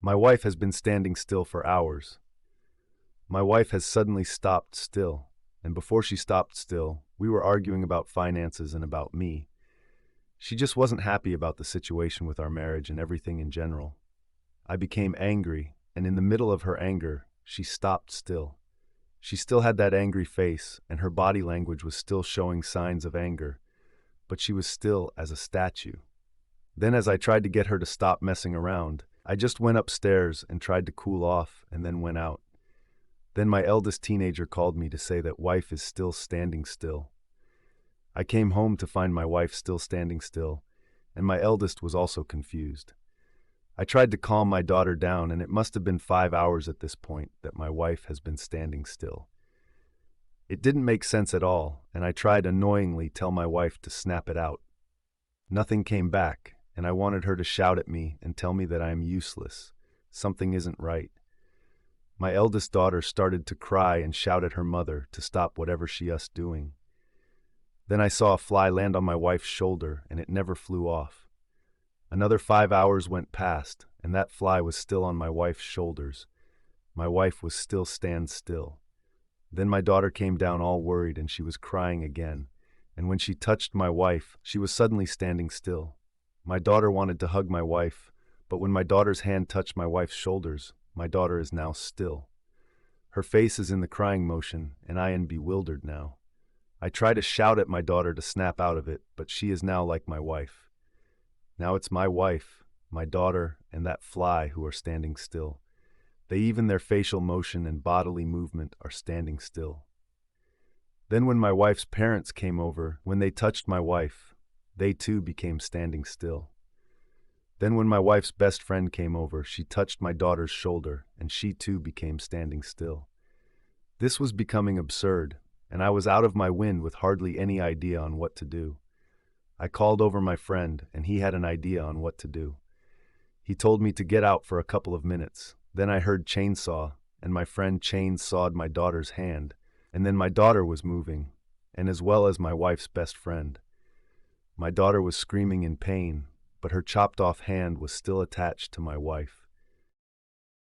My wife has been standing still for hours. My wife has suddenly stopped still, and before she stopped still, we were arguing about finances and about me. She just wasn't happy about the situation with our marriage and everything in general. I became angry, and in the middle of her anger, she stopped still. She still had that angry face, and her body language was still showing signs of anger, but she was still as a statue. Then, as I tried to get her to stop messing around, I just went upstairs and tried to cool off and then went out. Then my eldest teenager called me to say that wife is still standing still. I came home to find my wife still standing still, and my eldest was also confused. I tried to calm my daughter down, and it must have been 5 hours at this point that my wife has been standing still. It didn't make sense at all, and I tried annoyingly tell my wife to snap it out. Nothing came back, and I wanted her to shout at me and tell me that I am useless. Something isn't right. My eldest daughter started to cry and shout at her mother to stop whatever she was doing. Then I saw a fly land on my wife's shoulder, and it never flew off. Another 5 hours went past, and that fly was still on my wife's shoulders. My wife was still stand still. Then my daughter came down all worried, and she was crying again. And when she touched my wife, she was suddenly standing still. My daughter wanted to hug my wife, but when my daughter's hand touched my wife's shoulders, my daughter is now still. Her face is in the crying motion, and I am bewildered now. I try to shout at my daughter to snap out of it, but she is now like my wife. Now it's my wife, my daughter, and that fly who are standing still. They even their facial motion and bodily movement are standing still. Then when my wife's parents came over, when they touched my wife, they too became standing still. Then when my wife's best friend came over, she touched my daughter's shoulder, and she too became standing still. This was becoming absurd, and I was out of my wind with hardly any idea on what to do. I called over my friend, and he had an idea on what to do. He told me to get out for a couple of minutes. Then I heard chainsaw, and my friend chainsawed my daughter's hand, and then my daughter was moving, and as well as my wife's best friend. My daughter was screaming in pain, but her chopped-off hand was still attached to my wife.